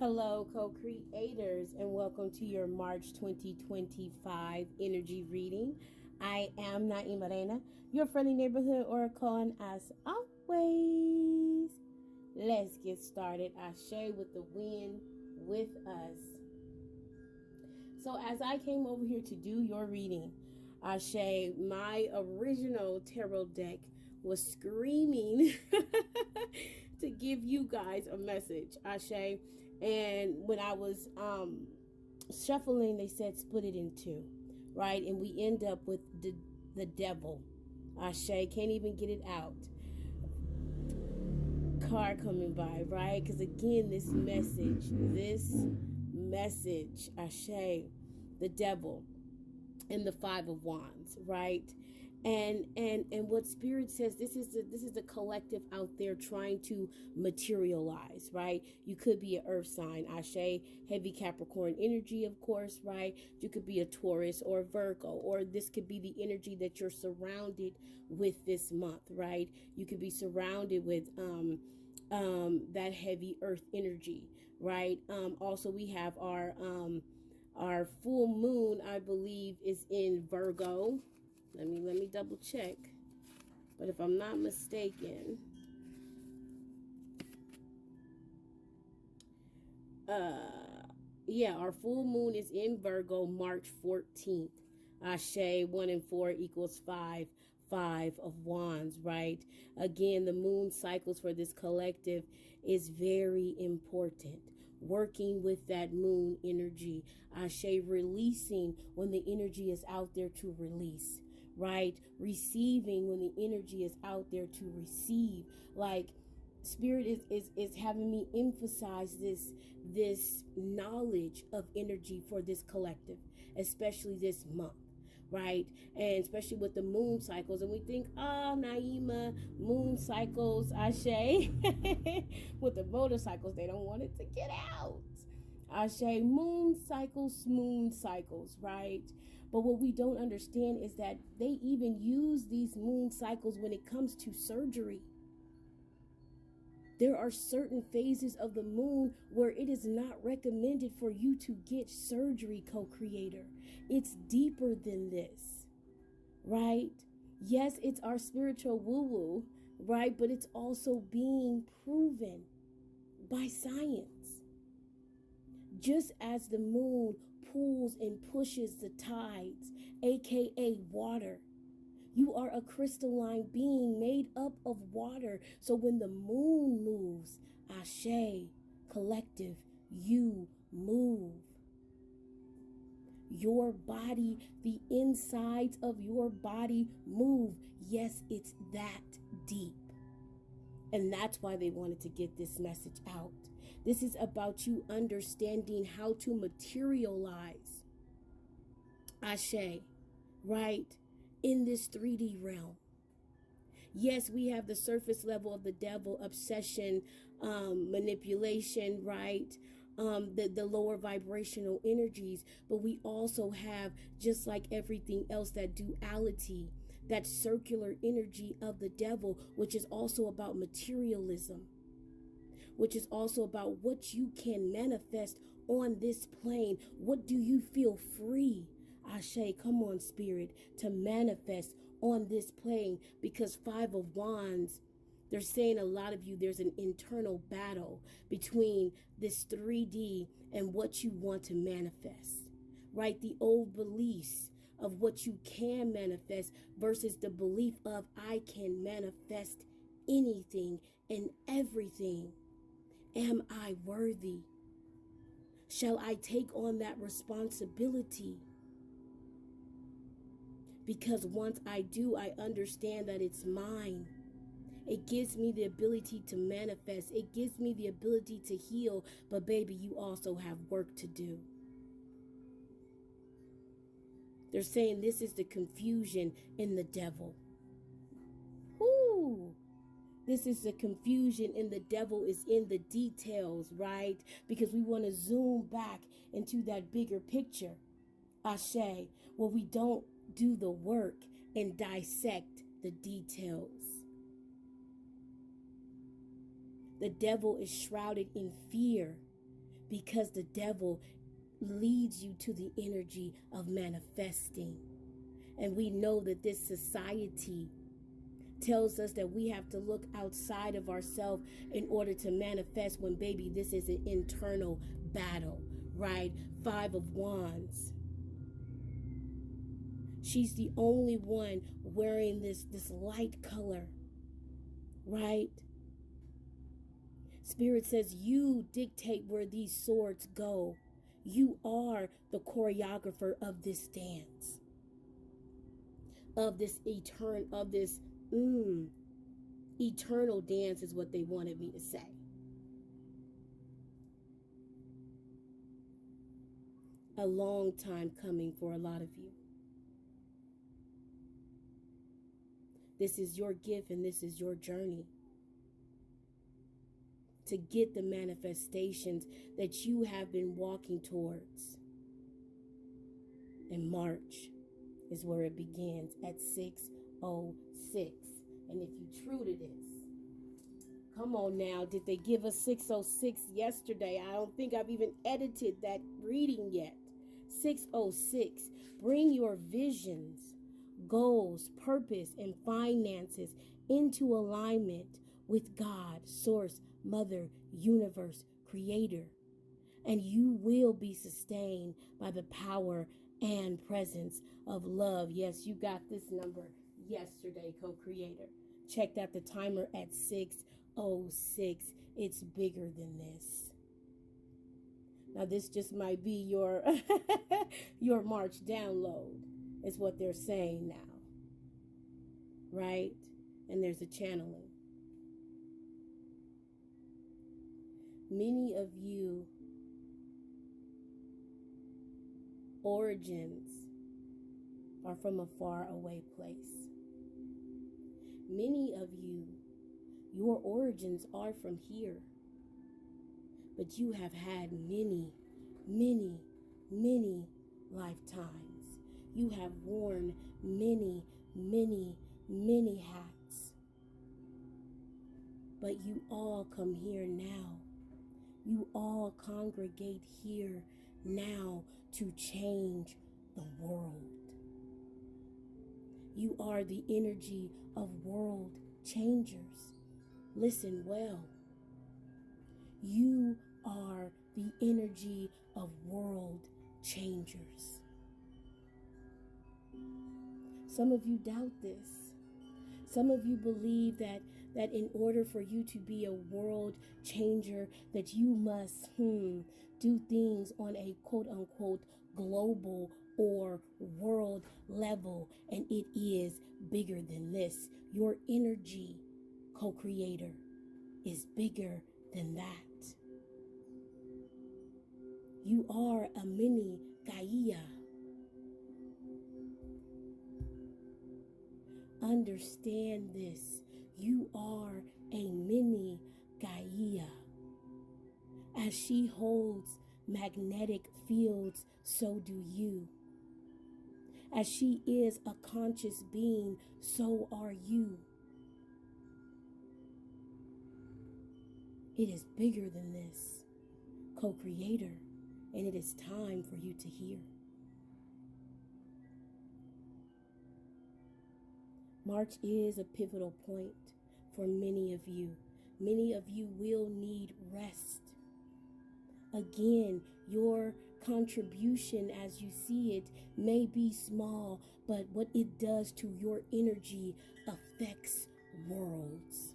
Hello, co-creators, and welcome to your March 2025 energy reading. I am Naima Reina, your friendly neighborhood oracle, and as always, let's get started. I share with the wind with us. So, as I came over here to do your reading, Ashe, my original tarot deck was screaming to give you guys a message, Ashe. And when I was shuffling, they said split it in two, right? And we end up with the devil. Ashe, can't even get it out. Car coming by, right? Because again, this message, Ashe, the devil, and the Five of Wands, right? And what Spirit says, this is a collective out there trying to materialize, right? You could be an earth sign, Ashe, heavy Capricorn energy, of course, right? You could be a Taurus or a Virgo, or this could be the energy that you're surrounded with this month, right? You could be surrounded with that heavy earth energy, right? Also, we have our full moon, I believe, is in Virgo. Let me double check. But if I'm not mistaken, yeah, our full moon is in Virgo, March 14th. Ashe, 1 and 4 equals 5. Five of Wands, right? Again, the moon cycles for this collective is very important. Working with that moon energy, Ashe, releasing when the energy is out there to release, right? Receiving when the energy is out there to receive. Like, Spirit is having me emphasize this knowledge of energy for this collective, especially this month, right? And especially with the moon cycles, and we think, oh, Naima, moon cycles, Ashe. With the motorcycles, they don't want it to get out. Ashe, moon cycles, right? But what we don't understand is that they even use these moon cycles when it comes to surgery. There are certain phases of the moon where it is not recommended for you to get surgery, co-creator. It's deeper than this, right? Yes, it's our spiritual woo-woo, right? But it's also being proven by science. Just as the moon pulls and pushes the tides, aka water, you are a crystalline being made up of water. So when the moon moves, Ashe, collective, you move. Your body, the insides of your body move. Yes, it's that deep. And that's why they wanted to get this message out. This is about you understanding how to materialize, Ashe, right? In this 3D realm. Yes, we have the surface level of the devil, obsession, manipulation, right? The lower vibrational energies, but we also have, just like everything else, that duality, that circular energy of the devil, which is also about materialism, which is also about what you can manifest on this plane. What do you feel free, Ashe, come on, Spirit, to manifest on this plane? Because Five of Wands, they're saying a lot of you, there's an internal battle between this 3D and what you want to manifest, right? The old beliefs of what you can manifest versus the belief of I can manifest anything and everything. Am I worthy? Shall I take on that responsibility? Because once I do, I understand that it's mine. It gives me the ability to manifest. It gives me the ability to heal. But baby, you also have work to do. They're saying this is the confusion in the devil. Whoo! This is the confusion in the devil is in the details, right? Because we want to zoom back into that bigger picture, Ashe, where we don't do the work and dissect the details. The devil is shrouded in fear because the devil leads you to the energy of manifesting. And we know that this society tells us that we have to look outside of ourselves in order to manifest, when baby, this is an internal battle, right? 5 of Wands. She's the only one wearing this light color, right? Spirit says you dictate where these swords go. You are the choreographer of this dance, of this eternal dance is what they wanted me to say. A long time coming for a lot of you. This is your gift and this is your journey to get the manifestations that you have been walking towards. And March is where it begins at 6:06. And if you true to this, come on now, did they give us 6:06 yesterday? I don't think I've even edited that reading yet. 6:06, bring your visions, goals, purpose, and finances into alignment with God, Source, Mother, Universe, Creator, and you will be sustained by the power and presence of love. Yes, you got this number yesterday, co-creator. Checked out the timer at 6:06. It's bigger than this. Now, this just might be your your March download, is what they're saying now, right? And there's a channeling. Many of you origins are from a far away place. Many of you, your origins are from here. But you have had many, many, many lifetimes. You have worn many, many, many hats. But you all come here now. You all congregate here now to change the world. You are the energy of world changers. Listen well. You are the energy of world changers. Some of you doubt this. Some of you believe that in order for you to be a world changer, that you must do things on a quote unquote global or world level, and it is bigger than this. Your energy, co-creator, is bigger than that. You are a mini Gaia. Understand this. You are a mini Gaia. As she holds magnetic fields, so do you. As she is a conscious being, so are you. It is bigger than this, co-creator, and it is time for you to hear. March is a pivotal point for many of you. Many of you will need rest. Again, your contribution as you see it may be small, but what it does to your energy affects worlds.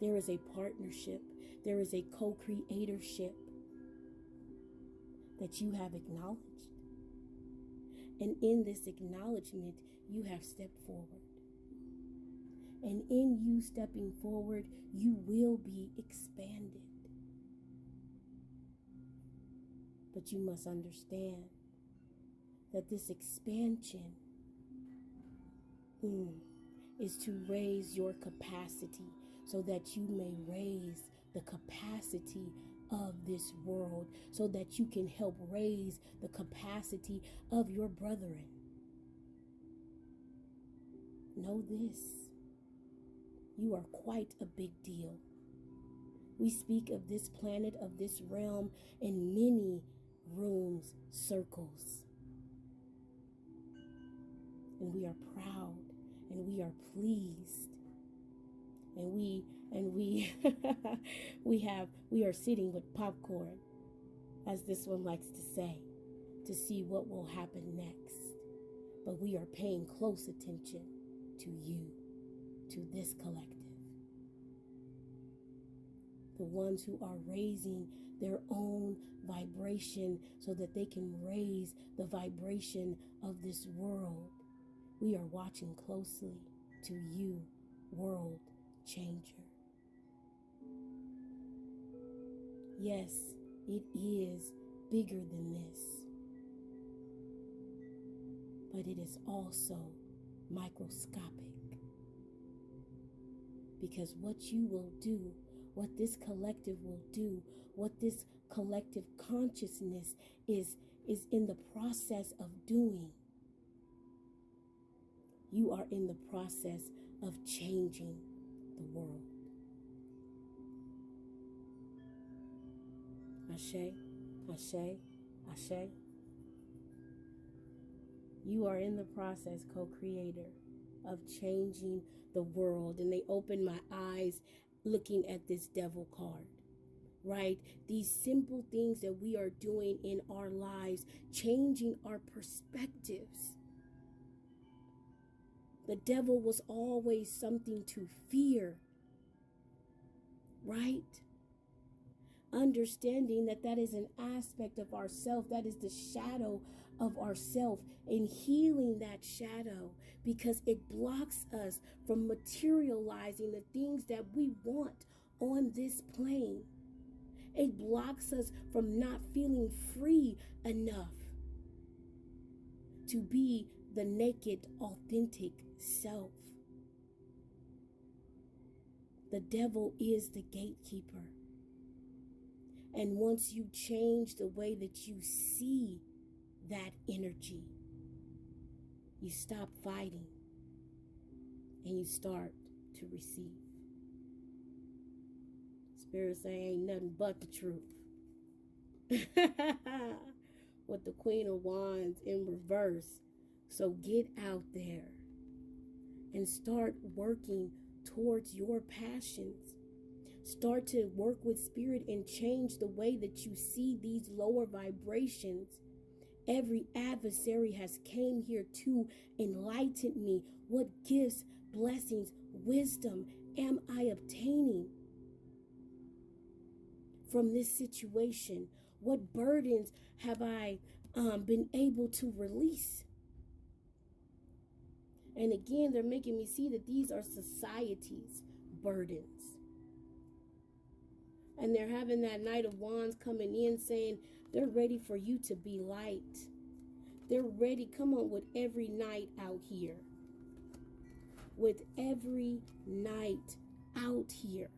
There is a partnership. There is a co-creatorship that you have acknowledged. And in this acknowledgement, you have stepped forward. And in you stepping forward, you will be expanded. But you must understand that this expansion is to raise your capacity so that you may raise the capacity of this world, so that you can help raise the capacity of your brethren. Know this. You are quite a big deal. We speak of this planet, of this realm, in many rooms, circles. And we are proud and we are pleased. And we we are sitting with popcorn, as this one likes to say, to see what will happen next. But we are paying close attention to you, to this collective. The ones who are raising their own vibration so that they can raise the vibration of this world. We are watching closely to you, world changer. Yes, it is bigger than this, but it is also microscopic. Because what you will do, what this collective will do, what this collective consciousness is in the process of doing, you are in the process of changing the world. Ashe, ashe, ashe. You are in the process, co-creator, of changing the world. And they opened my eyes looking at this devil card, right? These simple things that we are doing in our lives, changing our perspectives. The devil was always something to fear, right? Understanding that that is an aspect of ourself, that is the shadow of ourself, and healing that shadow, because it blocks us from materializing the things that we want on this plane. It blocks us from not feeling free enough to be the naked, authentic self. The devil is the gatekeeper. And once you change the way that you see that energy, you stop fighting and you start to receive. Spirit saying ain't nothing but the truth. With the Queen of Wands in reverse. So get out there and start working towards your passions. Start to work with spirit and change the way that you see these lower vibrations. Every adversary has came here to enlighten me. What gifts, blessings, wisdom am I obtaining from this situation? What burdens have I been able to release? And again, they're making me see that these are society's burdens. And they're having that Knight of Wands coming in saying they're ready for you to be light. They're ready. Come on, with every knight out here. With every knight out here.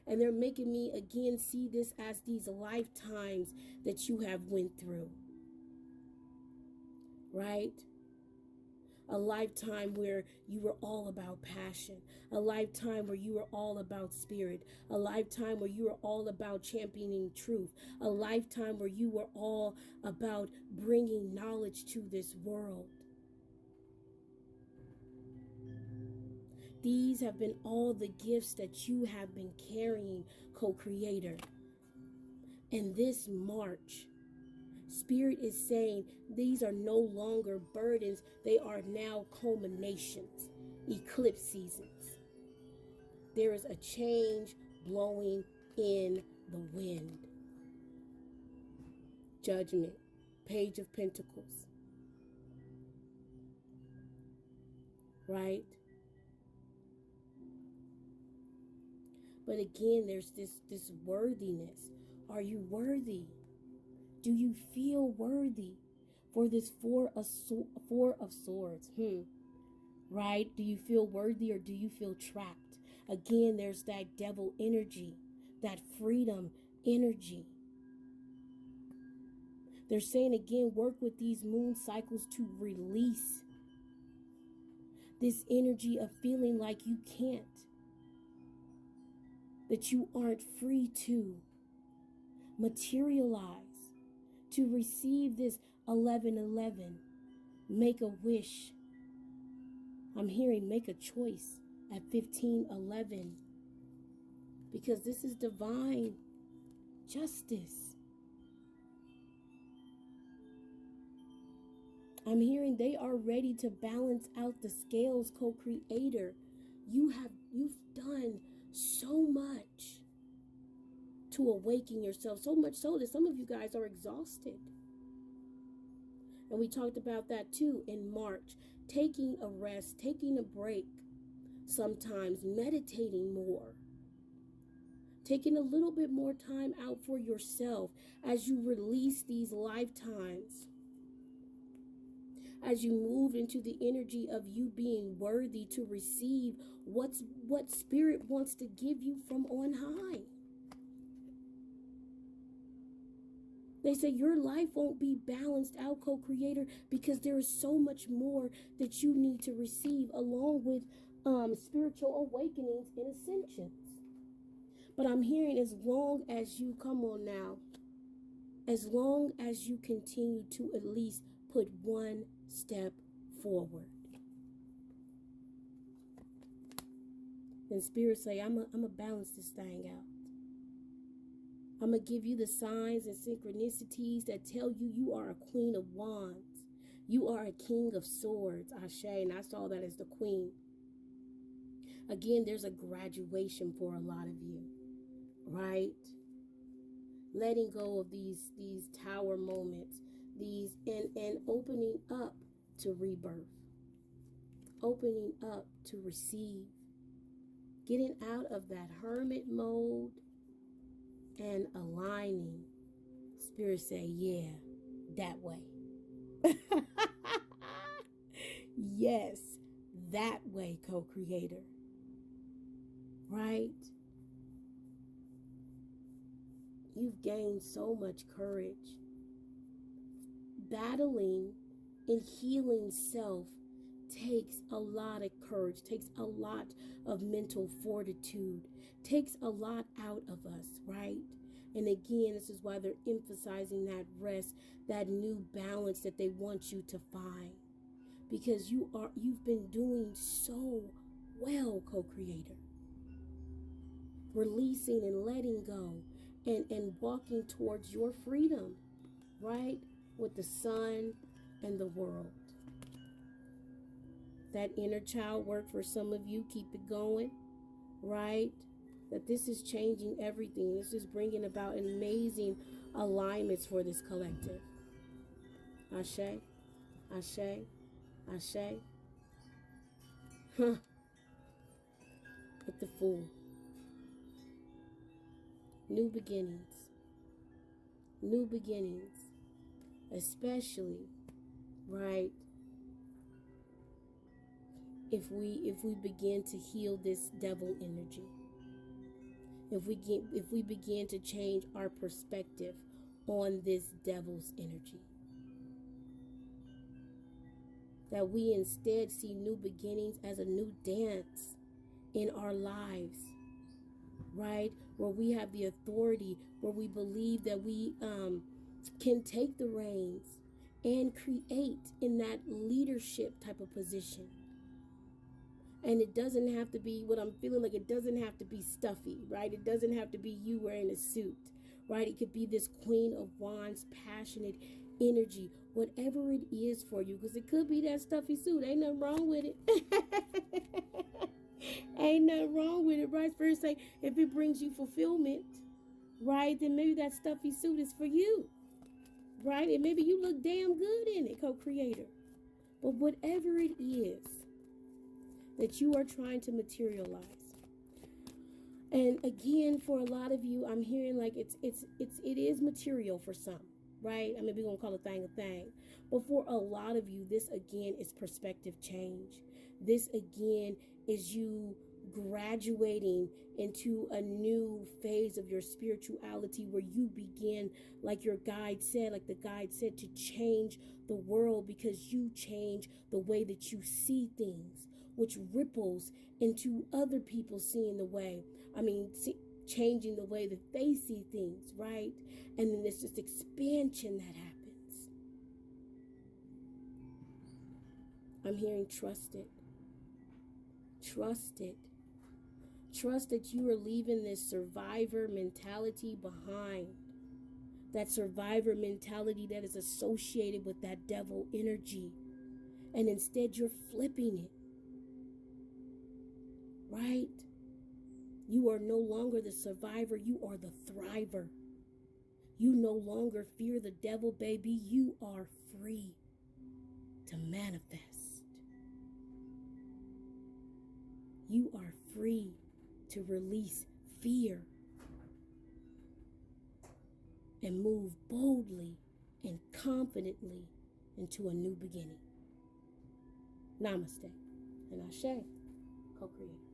And they're making me again see this as these lifetimes that you have went through. Right? A lifetime where you were all about passion. A lifetime where you were all about spirit. A lifetime where you were all about championing truth. A lifetime where you were all about bringing knowledge to this world. These have been all the gifts that you have been carrying, co-creator. And this March, Spirit is saying these are no longer burdens. They are now culminations, eclipse seasons. There is a change blowing in the wind. Judgment, Page of Pentacles. Right? But again, there's this worthiness. Are you worthy? Do you feel worthy for this Four of Swords? Right? Do you feel worthy or do you feel trapped? Again, there's that devil energy, that freedom energy. They're saying again, work with these moon cycles to release this energy of feeling like you can't. that you aren't free to materialize, to receive this 1111. Make a wish. I'm hearing make a choice at 1511, because this is divine justice. I'm hearing they are ready to balance out the scales, co-creator. You've done so much to awaken yourself, so much so that some of you guys are exhausted. And we talked about that too in March. Taking a rest, taking a break, sometimes meditating more, taking a little bit more time out for yourself as you release these lifetimes, as you move into the energy of you being worthy to receive what Spirit wants to give you from on high. They say your life won't be balanced out, co-creator, because there is so much more that you need to receive, along with spiritual awakenings and ascensions. But I'm hearing, as long as you, come on now, as long as you continue to at least put one step forward. And Spirit say, I'm a balance this thing out. I'm going to give you the signs and synchronicities that tell you you are a queen of wands. You are a king of swords, Ashe, and I saw that as the queen. Again, there's a graduation for a lot of you, right? Letting go of these tower moments, these and opening up to rebirth. Opening up to receive. Getting out of that hermit mode and aligning. Spirit say, yeah, that way. Yes, that way, co-creator. Right? You've gained so much courage. Battling and healing self takes a lot of courage, takes a lot of mental fortitude, takes a lot out of us, right? And again, this is why they're emphasizing that rest, that new balance that they want you to find. Because you've been doing so well, co-creator. Releasing and letting go and walking towards your freedom, right? With the sun and the world. That inner child work for some of you, keep it going, right? That this is changing everything. This is bringing about amazing alignments for this collective. Ashe, Ashe, Ashe. Huh. With the Fool. New beginnings. New beginnings. Especially, right? If we begin to heal this devil energy. If we begin to change our perspective on this devil's energy. That we instead see new beginnings as a new dance in our lives, right? Where we have the authority, where we believe that we can take the reins and create in that leadership type of position. And it doesn't have to be what I'm feeling like. It doesn't have to be stuffy, right? It doesn't have to be you wearing a suit, right? It could be this Queen of Wands, passionate energy, whatever it is for you, because it could be that stuffy suit. Ain't nothing wrong with it. Ain't nothing wrong with it, right? Spirit say, if it brings you fulfillment, right, then maybe that stuffy suit is for you, right? And maybe you look damn good in it, co-creator. But whatever it is that you are trying to materialize. And again, for a lot of you, I'm hearing like it is material for some, right? I mean, we're gonna call a thing. But for a lot of you, this again is perspective change. This again is you graduating into a new phase of your spirituality, where you begin, like the guide said, to change the world, because you change the way that you see things, which ripples into other people seeing the way. I mean, changing the way that they see things, right? And then there's this expansion that happens. I'm hearing trust it. Trust it. Trust that you are leaving this survivor mentality behind. That survivor mentality that is associated with that devil energy. And instead you're flipping it. Right? You are no longer the survivor. You are the thriver. You no longer fear the devil, baby. You are free to manifest. You are free to release fear and move boldly and confidently into a new beginning. Namaste and Ashe, co-create.